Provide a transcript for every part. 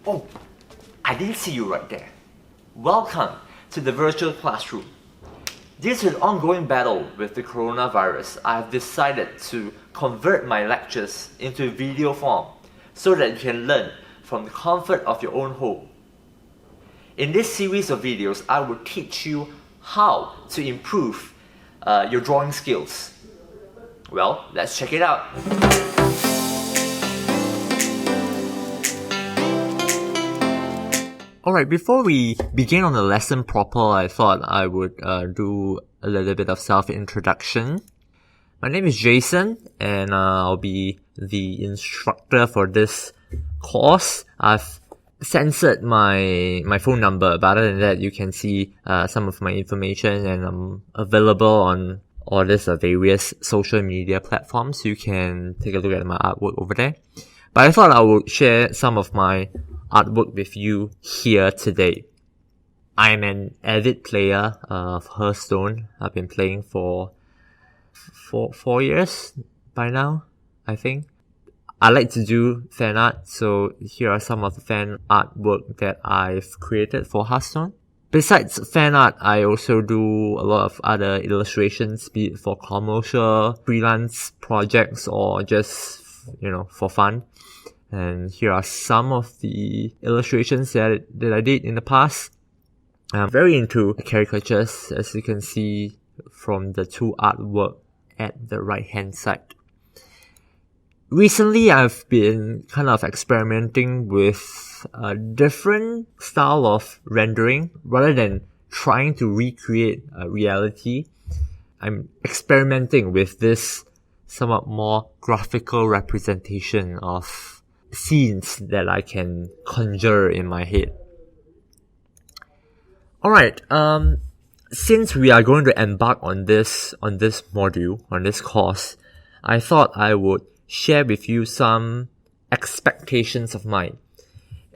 Oh, I didn't see you right there. Welcome to the virtual classroom. Due to the ongoing battle with the coronavirus, I have decided to convert my lectures into video form so that you can learn from the comfort of your own home. In this series of videos, I will teach you how to improve your drawing skills. Well, let's check it out. Alright, before we begin on the lesson proper, I thought I would do a little bit of self-introduction. My name is Jason, and I'll be the instructor for this course. I've censored my phone number, but other than that, you can see some of my information, and I'm available on all these various social media platforms. You can take a look at my artwork over there. But I thought I would share some of my artwork with you here today. I'm an avid player of Hearthstone. I've been playing for 4 years by now, I think. I like to do fan art, so here are some of the fan artwork that I've created for Hearthstone. Besides fan art, I also do a lot of other illustrations, be it for commercial, freelance projects, or just, for fun. And here are some of the illustrations that I did in the past. I'm very into caricatures, as you can see from the two artwork at the right hand side. Recently, I've been kind of experimenting with a different style of rendering. Rather than trying to recreate a reality, I'm experimenting with this somewhat more graphical representation of scenes that I can conjure in my head. Alright, since we are going to embark on this module, on this course, I thought I would share with you some expectations of mine.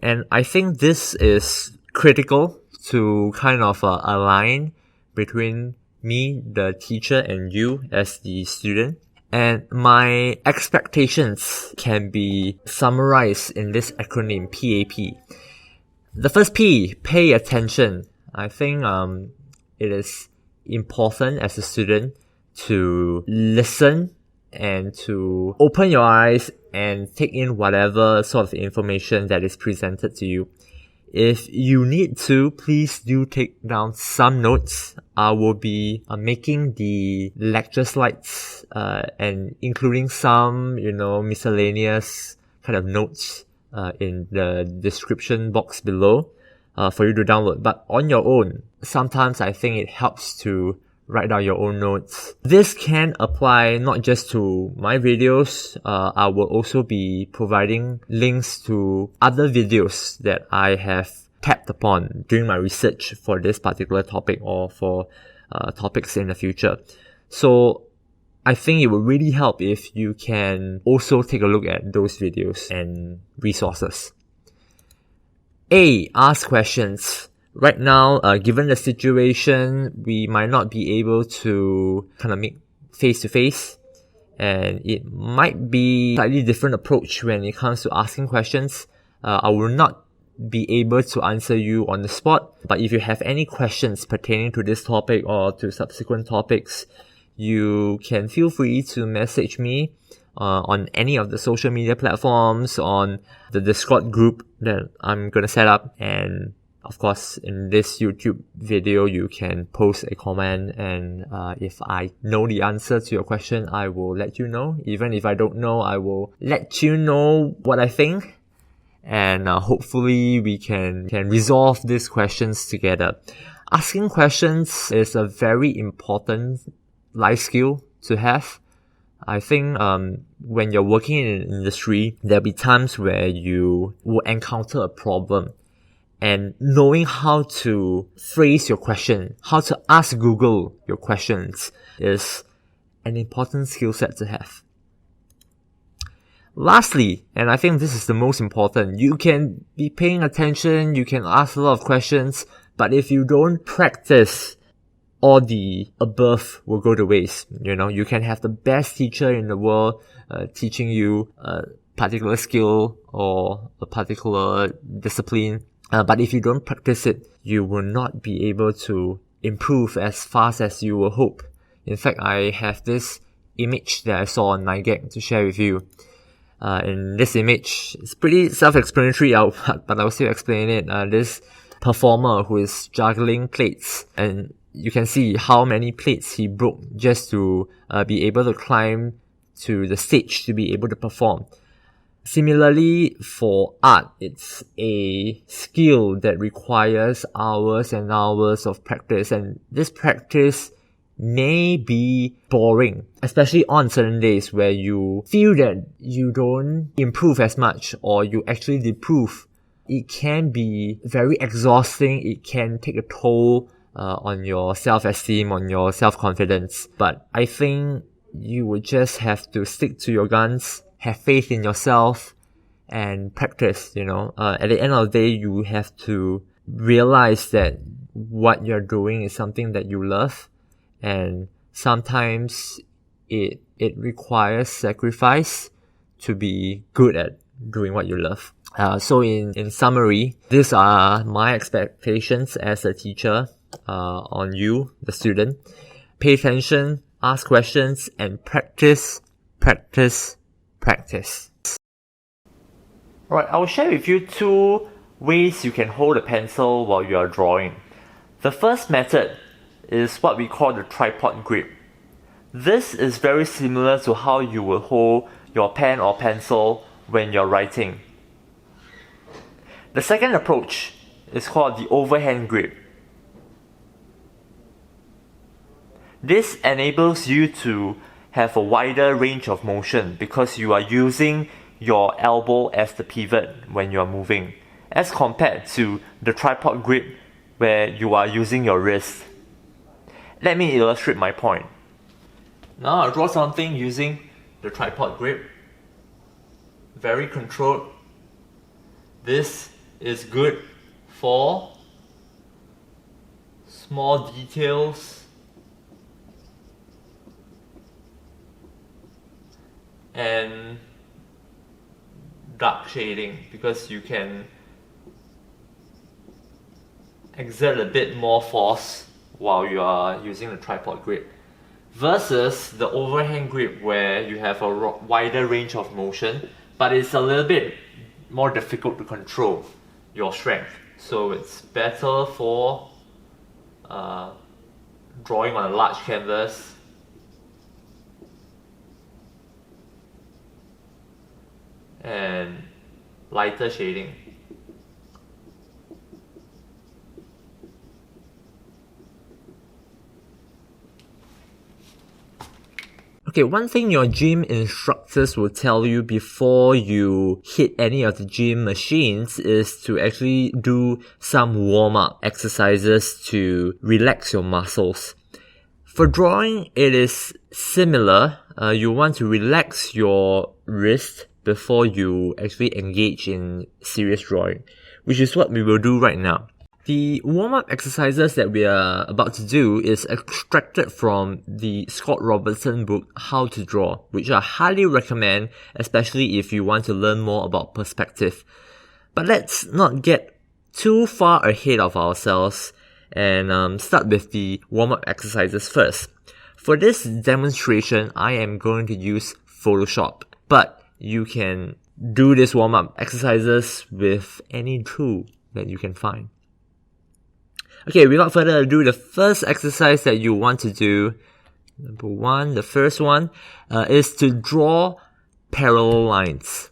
And I think this is critical to kind of align between me, the teacher, and you as the student. And my expectations can be summarized in this acronym PAP. The first P, pay attention. I think it is important as a student to listen and to open your eyes and take in whatever sort of information that is presented to you. If you need to, please do take down some notes. I will be making the lecture slides and including some, miscellaneous kind of notes in the description box below for you to download. But on your own, sometimes I think it helps to write down your own notes. This can apply not just to my videos. I will also be providing links to other videos that I have tapped upon during my research for this particular topic or for topics in the future. So I think it would really help if you can also take a look at those videos and resources. A, ask questions. Right now, given the situation, we might not be able to kind of meet face-to-face, and it might be a slightly different approach when it comes to asking questions. I will not be able to answer you on the spot, but if you have any questions pertaining to this topic or to subsequent topics, you can feel free to message me on any of the social media platforms, on the Discord group that I'm gonna set up, and of course, in this YouTube video, you can post a comment, and if I know the answer to your question, I will let you know. Even if I don't know, I will let you know what I think, and hopefully we can resolve these questions together. Asking questions is a very important life skill to have. I think when you're working in an industry, there'll be times where you will encounter a problem. And knowing how to phrase your question, how to ask Google your questions is an important skill set to have. Lastly, and I think this is the most important, you can be paying attention, you can ask a lot of questions, but if you don't practice, all the above will go to waste. You can have the best teacher in the world teaching you particular skill or a particular discipline. But if you don't practice it, you will not be able to improve as fast as you will hope. In fact, I have this image that I saw on NiGag to share with you. In this image, it's pretty self-explanatory, but I'll still explain it. This performer who is juggling plates, and you can see how many plates he broke just to be able to climb to the stage to be able to perform. Similarly, for art, it's a skill that requires hours and hours of practice, and this practice may be boring, especially on certain days where you feel that you don't improve as much or you actually deprove. It can be very exhausting. It can take a toll on your self-esteem, on your self-confidence. But I think you would just have to stick to your guns, have faith in yourself, and practice. At the end of the day, you have to realize that what you're doing is something that you love, and sometimes it requires sacrifice to be good at doing what you love. So in summary, these are my expectations as a teacher on you, the student. Pay attention, ask questions, and practice. Alright, I'll share with you 2 ways you can hold a pencil while you are drawing. The first method is what we call the tripod grip. This is very similar to how you will hold your pen or pencil when you're writing. The second approach is called the overhand grip. This enables you to have a wider range of motion because you are using your elbow as the pivot when you are moving, as compared to the tripod grip where you are using your wrist. Let me illustrate my point. Now I'll draw something using the tripod grip. Very controlled. This is good for small details and dark shading, because you can exert a bit more force while you are using the tripod grip, versus the overhand grip where you have a wider range of motion, but it's a little bit more difficult to control your strength. So it's better for drawing on a large canvas and lighter shading. Okay, one thing your gym instructors will tell you before you hit any of the gym machines is to actually do some warm-up exercises to relax your muscles. For drawing, it is similar. You want to relax your wrist before you actually engage in serious drawing, which is what we will do right now. The warm-up exercises that we are about to do is extracted from the Scott Robertson book, How to Draw, which I highly recommend, especially if you want to learn more about perspective. But let's not get too far ahead of ourselves and start with the warm-up exercises first. For this demonstration, I am going to use Photoshop, but you can do this warm-up exercises with any tool that you can find. Okay, without further ado, the first exercise that you want to do, number 1, the first one, is to draw parallel lines.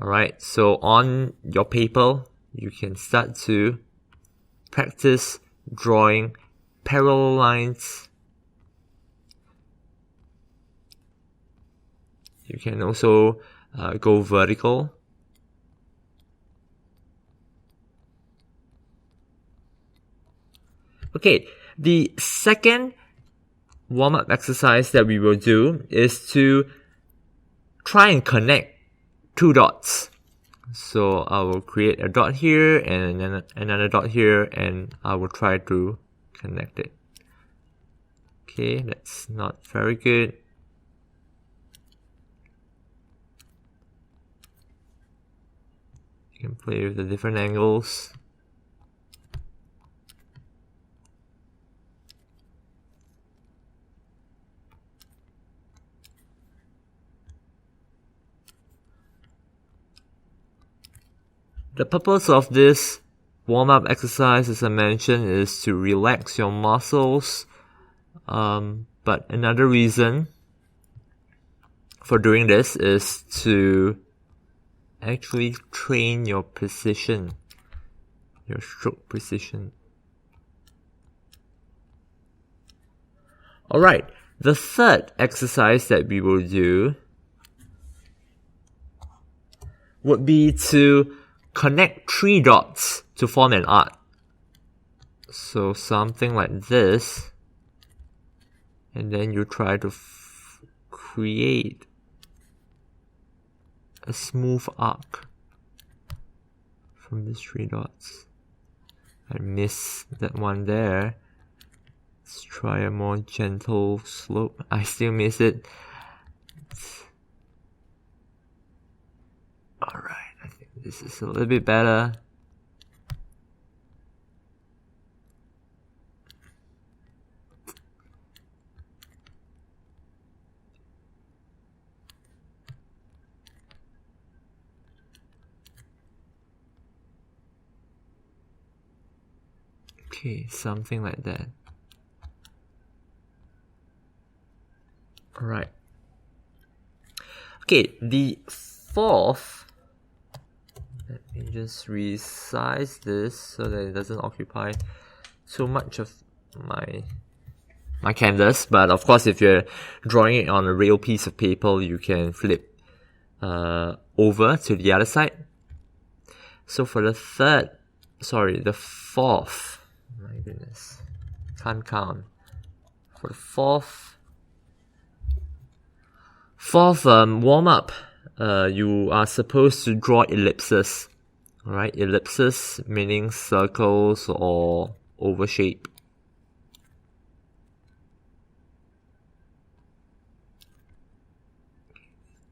Alright, so on your paper, you can start to practice drawing parallel lines. You can also go vertical. Okay, the second warm-up exercise that we will do is to try and connect 2 dots. So I will create a dot here and then another dot here, and I will try to connect it. Okay, that's not very good. You can play with the different angles. The purpose of this warm-up exercise, as I mentioned, is to relax your muscles. But another reason for doing this is to actually train your precision, your stroke precision. Alright, the third exercise that we will do would be to connect 3 dots to form an arc. So something like this, and then you try to create a smooth arc from these 3 dots. I missed that one there. Let's try a more gentle slope. I still miss it. Alright, I think this is a little bit better. Okay, something like that. Alright. Okay, the fourth, let me just resize this so that it doesn't occupy too much of my canvas. But of course, if you're drawing it on a real piece of paper, you can flip over to the other side. So for the fourth, my goodness, can't count. For the fourth warm-up, you are supposed to draw ellipses. Alright, ellipses meaning circles or oval shape.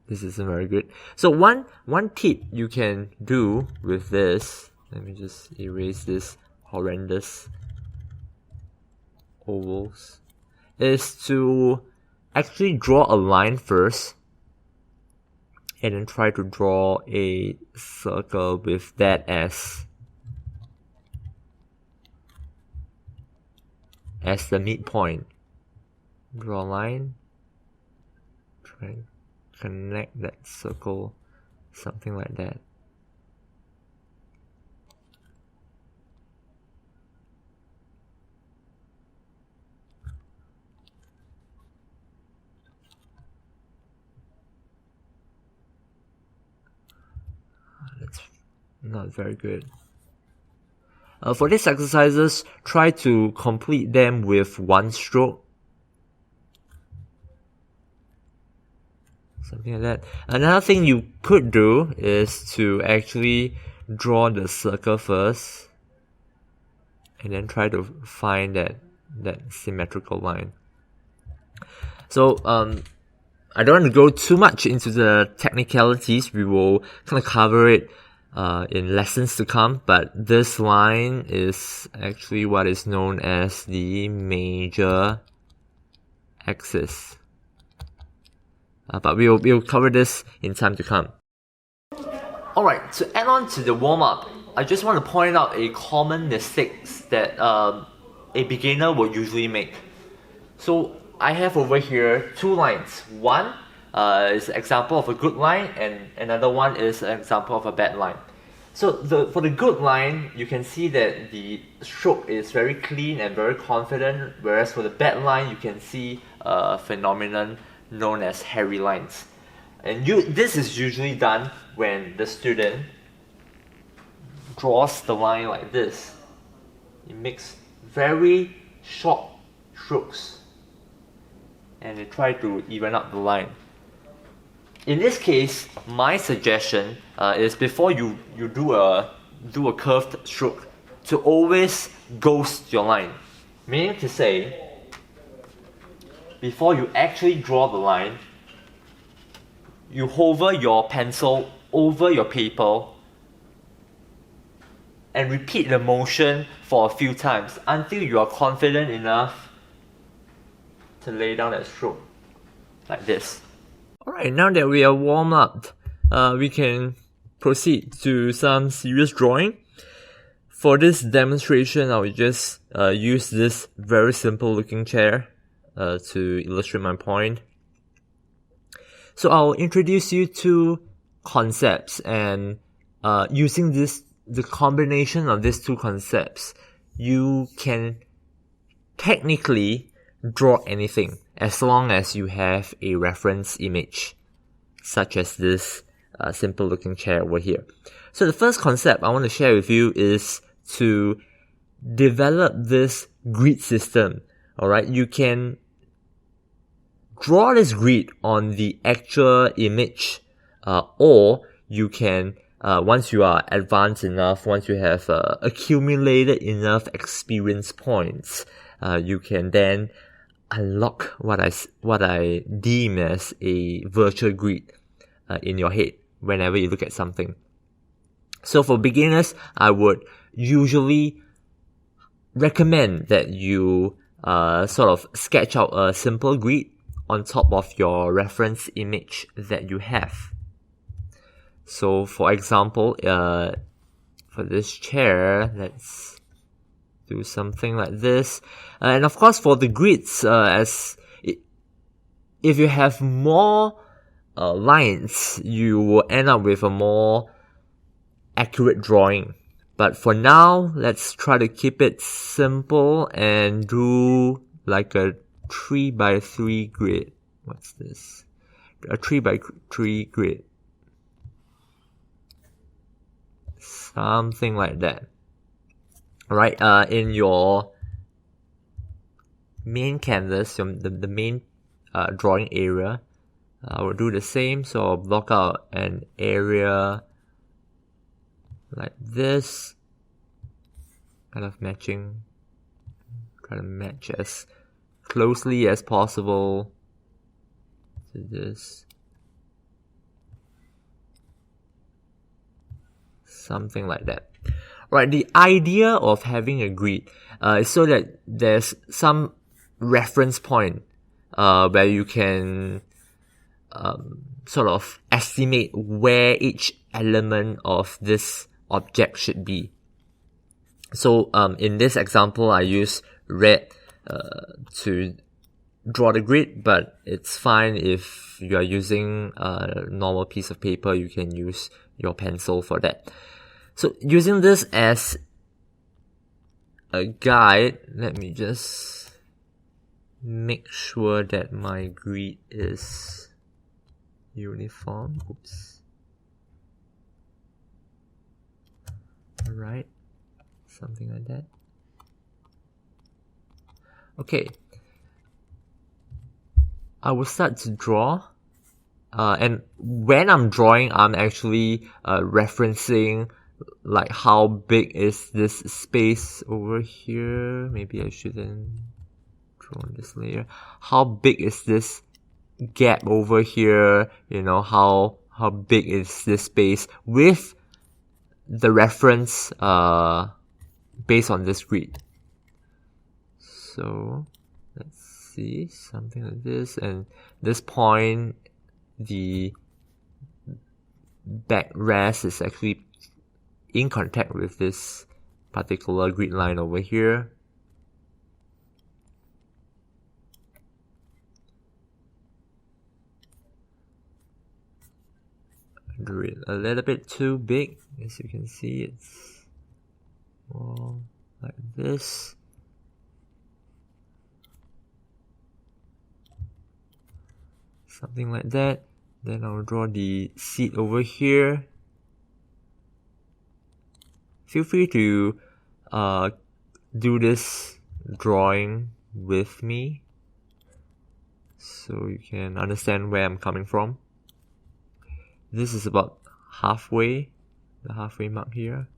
This isn't very good. So one tip you can do with this, let me just erase this horrendous ovals, is to actually draw a line first and then try to draw a circle with that as the midpoint. Draw a line, try and connect that circle, something like that. That's not very good. For these exercises, try to complete them with 1 stroke. Something like that. Another thing you could do is to actually draw the circle first and then try to find that symmetrical line. So I don't want to go too much into the technicalities. We will kind of cover it in lessons to come, but this line is actually what is known as the major axis. But we'll cover this in time to come. Alright, to add on to the warm-up, I just want to point out a common mistakes that a beginner will usually make. So I have over here 2 lines. One is an example of a good line, and another one is an example of a bad line. So for the good line, you can see that the stroke is very clean and very confident, whereas for the bad line, you can see a phenomenon known as hairy lines. And this is usually done when the student draws the line like this. It makes very short strokes and they try to even up the line. In this case, my suggestion is before you do a curved stroke, to always ghost your line. Meaning to say, before you actually draw the line, you hover your pencil over your paper and repeat the motion for a few times until you are confident enough to lay down that stroke like this. Alright, now that we are warmed up, we can proceed to some serious drawing. For this demonstration, I will just use this very simple looking chair to illustrate my point. So I'll introduce you to concepts, and using the combination of these two concepts, you can technically draw anything as long as you have a reference image, such as this simple looking chair over here. So the first concept I want to share with you is to develop this grid system. Alright, you can draw this grid on the actual image, or you can, once you are advanced enough, once you have accumulated enough experience points, you can then unlock what I deem as a virtual grid in your head whenever you look at something. So for beginners, I would usually recommend that you sort of sketch out a simple grid on top of your reference image that you have. So for example, for this chair, let's do something like this. And of course for the grids, if you have more lines, you will end up with a more accurate drawing. But for now, let's try to keep it simple and do like a 3x3 grid. What's this? A 3x3 grid. Something like that. Alright, in your main canvas, the main drawing area, I will do the same. So I'll block out an area like this, kind of matching, try to match as closely as possible to this. Something like that. Right, the idea of having a grid is so that there's some reference point where you can sort of estimate where each element of this object should be. So in this example, I use red to draw the grid, but it's fine if you are using a normal piece of paper. You can use your pencil for that. So using this as a guide, let me just make sure that my grid is uniform. Oops. Alright, something like that. Okay, I will start to draw, and when I'm drawing, I'm actually referencing like how big is this space over here. Maybe I shouldn't draw on this layer. How big is this gap over here? You know, how big is this space with the reference based on this grid. So let's see, something like this, and this point, the backrest is actually in contact with this particular grid line over here. I drew it a little bit too big. As you can see, it's more like this. Something like that. Then I'll draw the seat over here. Feel free to do this drawing with me so you can understand where I'm coming from. This is about halfway, the halfway mark here.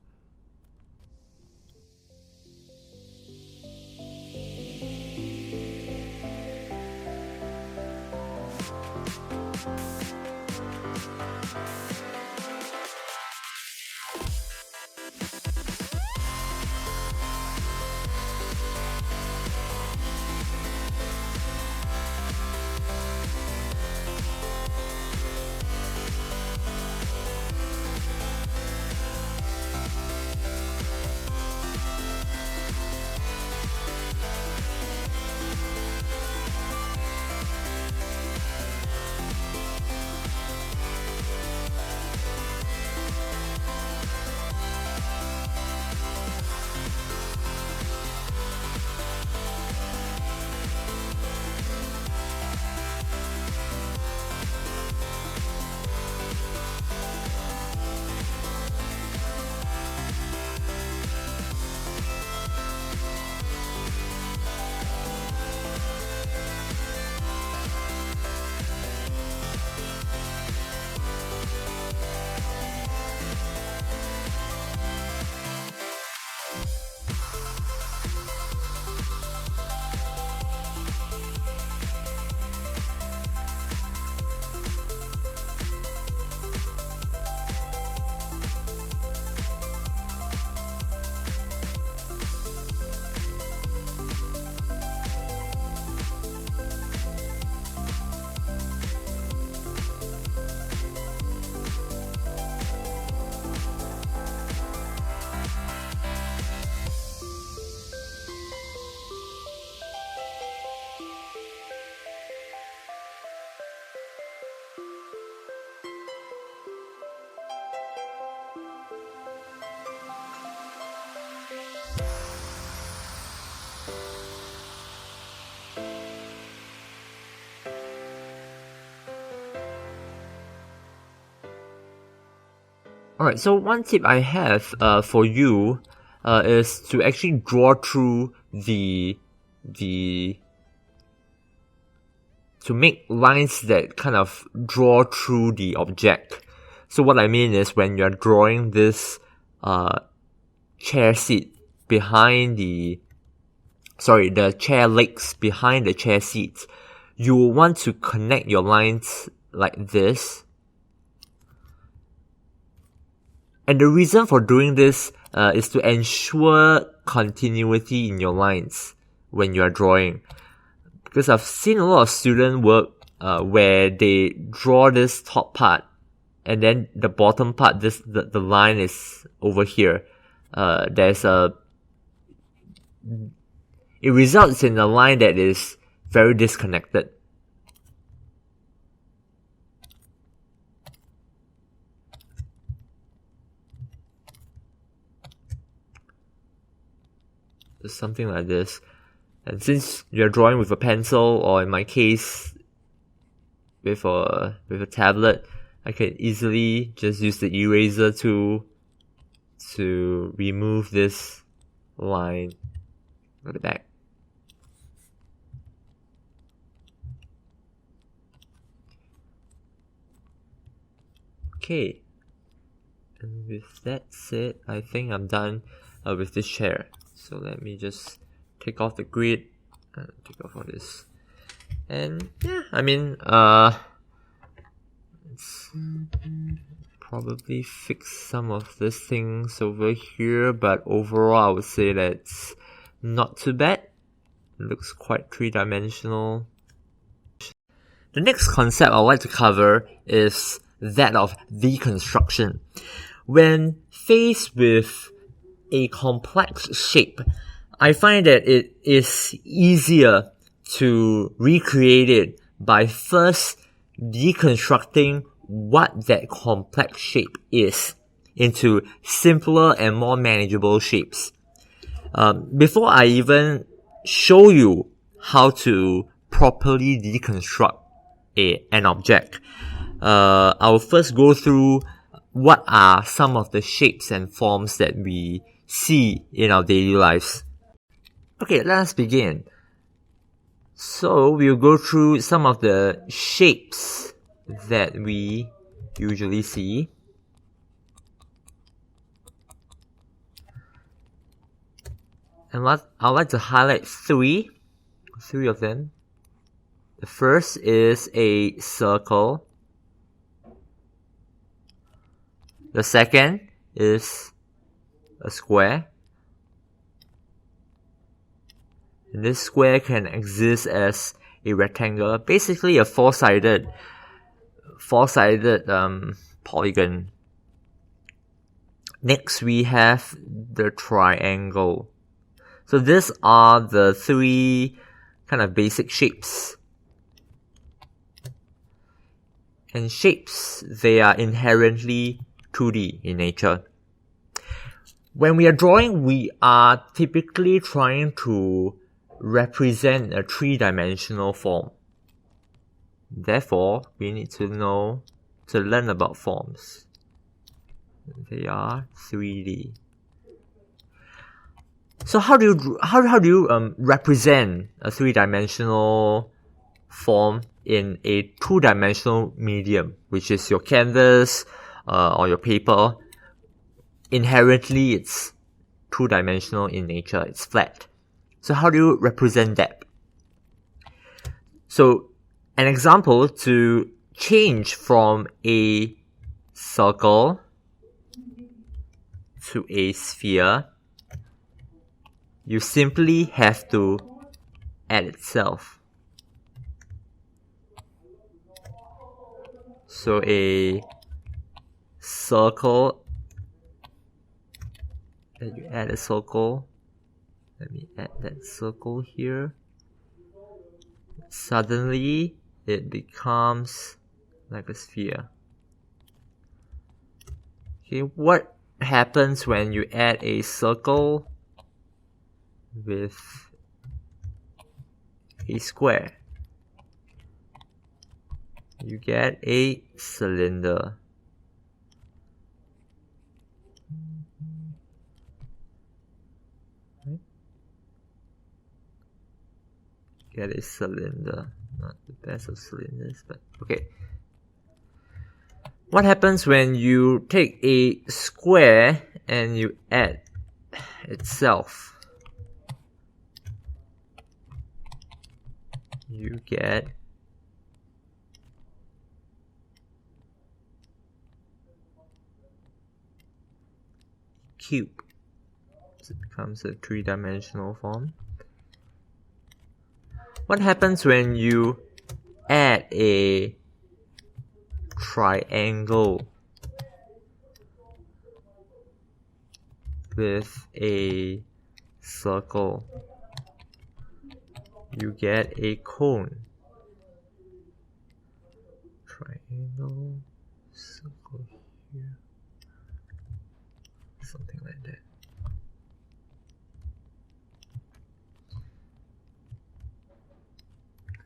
Alright, so one tip I have for you is to actually draw through to make lines that kind of draw through the object. So what I mean is when you're drawing this chair seat behind the chair legs behind the chair seats, you will want to connect your lines like this. And the reason for doing this is to ensure continuity in your lines when you are drawing. Because I've seen a lot of student work where they draw this top part and then the bottom part, the line is over here. It results in a line that is very disconnected. Something like this. And since you're drawing with a pencil, or in my case with a tablet, I can easily just use the eraser tool to remove this line at the back. Okay, and with that said, I think I'm done with this chair. So let me just take off the grid and take off all this. And yeah, I mean, let's probably fix some of these things over here, but overall I would say that's not too bad. It looks quite three-dimensional. The next concept I'd like to cover is that of deconstruction. When faced with a complex shape, I find that it is easier to recreate it by first deconstructing what that complex shape is into simpler and more manageable shapes. Before I even show you how to properly deconstruct an object, I'll first go through what are some of the shapes and forms that we see in our daily lives. Okay, let's begin. So we'll go through some of the shapes that we usually see. And I'd like to highlight three of them. The first is a circle. The second is a square. And this square can exist as a rectangle, basically a four-sided polygon. Next, we have the triangle. So these are the three kind of basic shapes. And shapes, they are inherently 2D in nature. When we are drawing, we are typically trying to represent a three-dimensional form. Therefore, we need to learn about forms. They are 3D. So how do you represent a three-dimensional form in a two-dimensional medium, which is your canvas or your paper? Inherently, it's two-dimensional in nature. It's flat. So how do you represent that? So an example to change from a circle to a sphere, you simply have to add itself. So a circle, and you add a circle. Let me add that circle here. Suddenly, it becomes like a sphere. Okay, what happens when you add a circle with a square? You get a cylinder. get a cylinder. Not the best of cylinders, but okay. What happens when you take a square and you add itself? You get cube. So it becomes a three-dimensional form. What happens when you add a triangle with a circle? You get a cone. Triangle, circle here, something like that.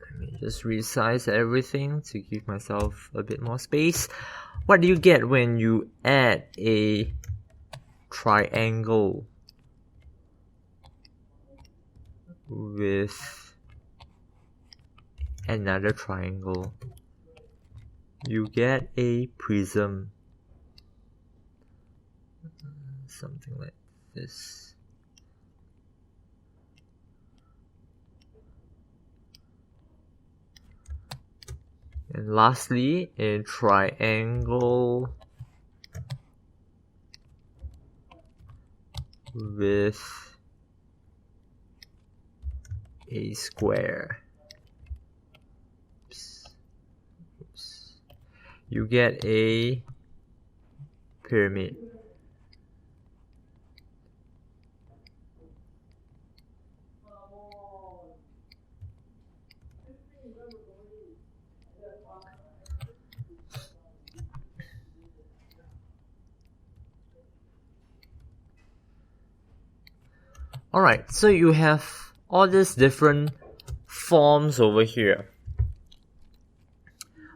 Let me just resize everything to give myself a bit more space. What do you get when you add a triangle with another triangle? You get a prism. Something like this. And lastly, a triangle with a square. Oops. You get a pyramid. Alright, so you have all these different forms over here.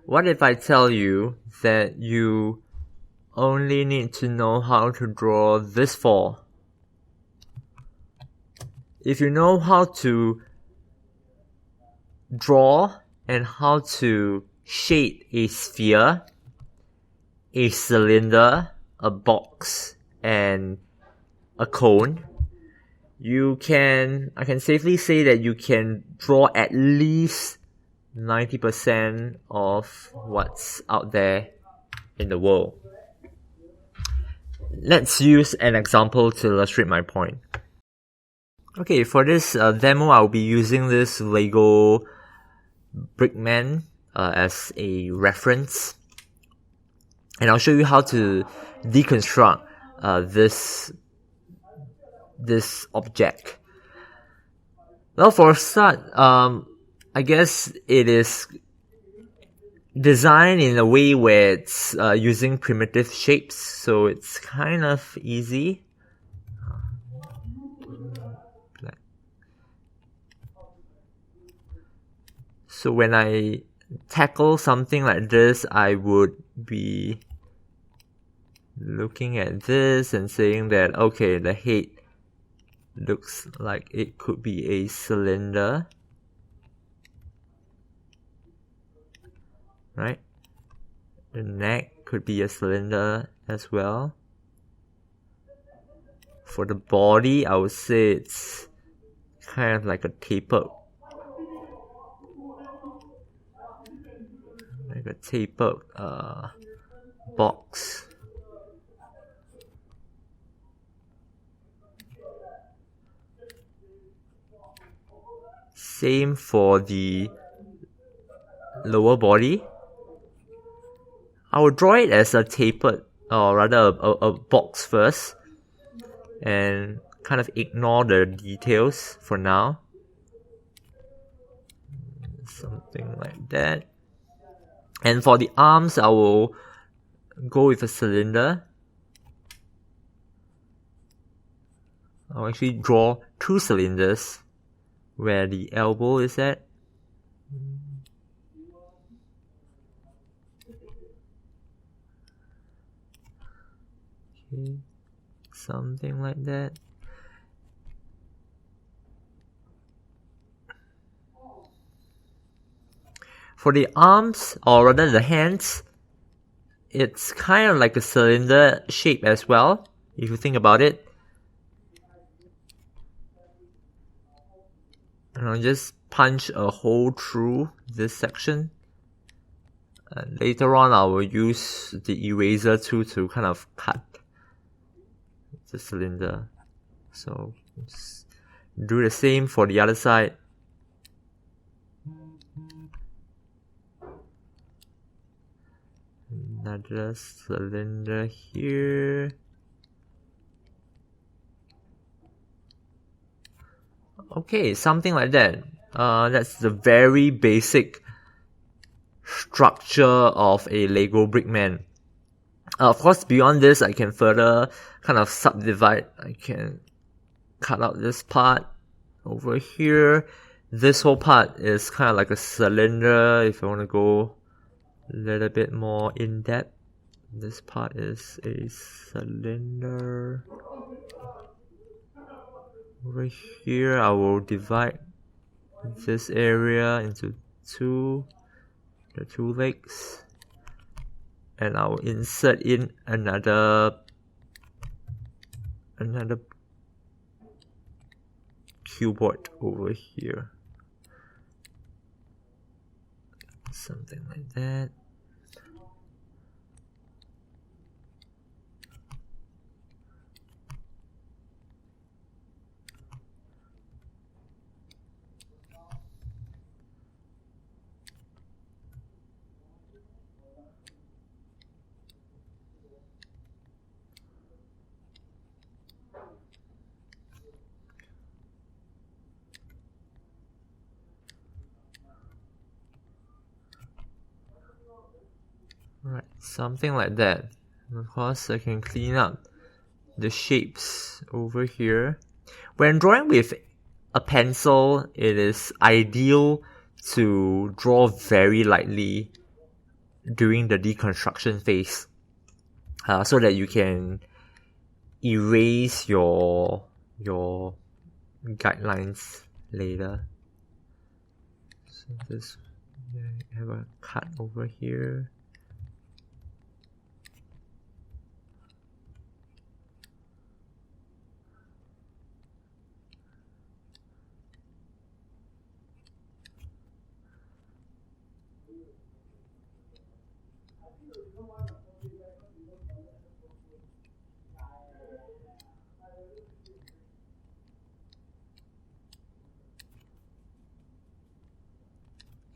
What if I tell you that you only need to know how to draw this four? If you know how to draw and how to shape a sphere, a cylinder, a box, and a cone, I can safely say that you can draw at least 90% of what's out there in the world. Let's use an example to illustrate my point. Okay, for this demo, I'll be using this Lego Brickman as a reference, and I'll show you how to deconstruct this object. Well, for a start, I guess it is designed in a way where it's using primitive shapes, so it's kind of easy. So when I tackle something like this, I would be looking at this and saying that, okay, the head looks like it could be a cylinder, right? The neck could be a cylinder as well. For the body, I would say it's kind of like a tapered box. Same for the lower body. I will draw it as a tapered, or rather a box first, and kind of ignore the details for now. Something like that. And for the arms, I will go with a cylinder. I'll actually draw two cylinders where the elbow is at. Okay, something like that. For the arms, or rather the hands, it's kind of like a cylinder shape as well, if you think about it. And I'll just punch a hole through this section. And later on, I will use the eraser tool to kind of cut the cylinder. So just do the same for the other side. Another cylinder here. Okay, something like that. That's the very basic structure of a Lego Brickman. Of course, beyond this, I can further kind of subdivide. I can cut out this part over here. This whole part is kind of like a cylinder if I want to go a little bit more in depth. This part is a cylinder. Over here, I will divide this area into the two legs, and I will insert in another cuboid over here. Something like that. Right, something like that. And of course, I can clean up the shapes over here. When drawing with a pencil, it is ideal to draw very lightly during the deconstruction phase, so that you can erase your guidelines later. So this, I have a cut over here.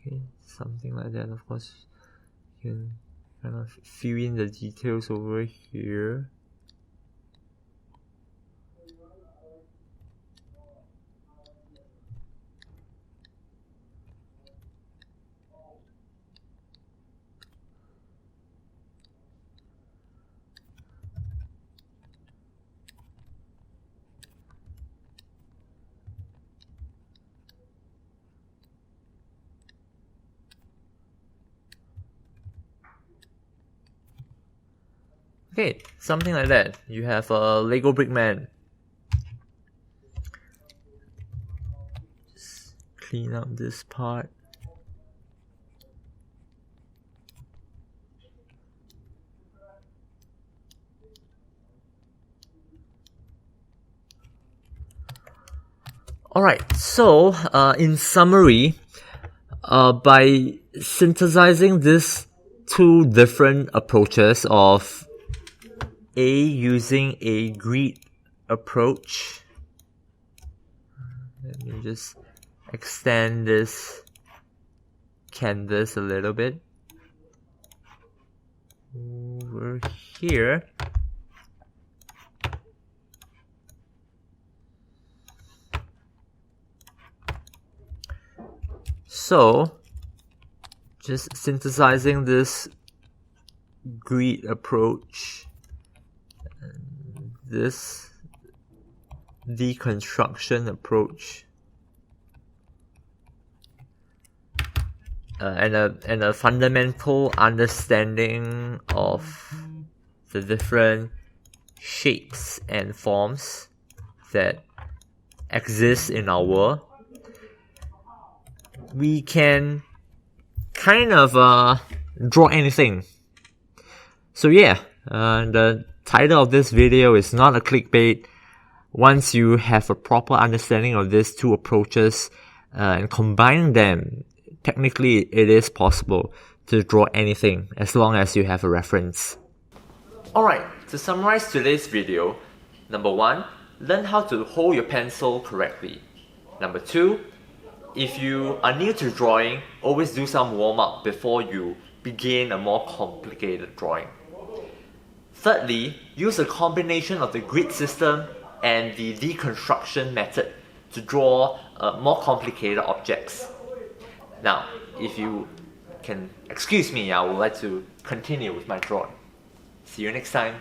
Okay, something like that. Of course, you can kind of fill in the details over here. Okay, something like that. You have a Lego Brickman. Just clean up this part. Alright, so in summary, by synthesizing these two different approaches of using a grid approach. Let me just extend this canvas a little bit. Over here. So, just synthesizing this grid approach, and this deconstruction approach, and a fundamental understanding of the different shapes and forms that exist in our world, we can kind of draw anything. So yeah, the title of this video is not a clickbait. Once you have a proper understanding of these two approaches and combine them, technically it is possible to draw anything as long as you have a reference. Alright, to summarize today's video, number 1, learn how to hold your pencil correctly. Number 2, if you are new to drawing, always do some warm-up before you begin a more complicated drawing. Thirdly, use a combination of the grid system and the deconstruction method to draw more complicated objects. Now, if you can excuse me, I would like to continue with my drawing. See you next time.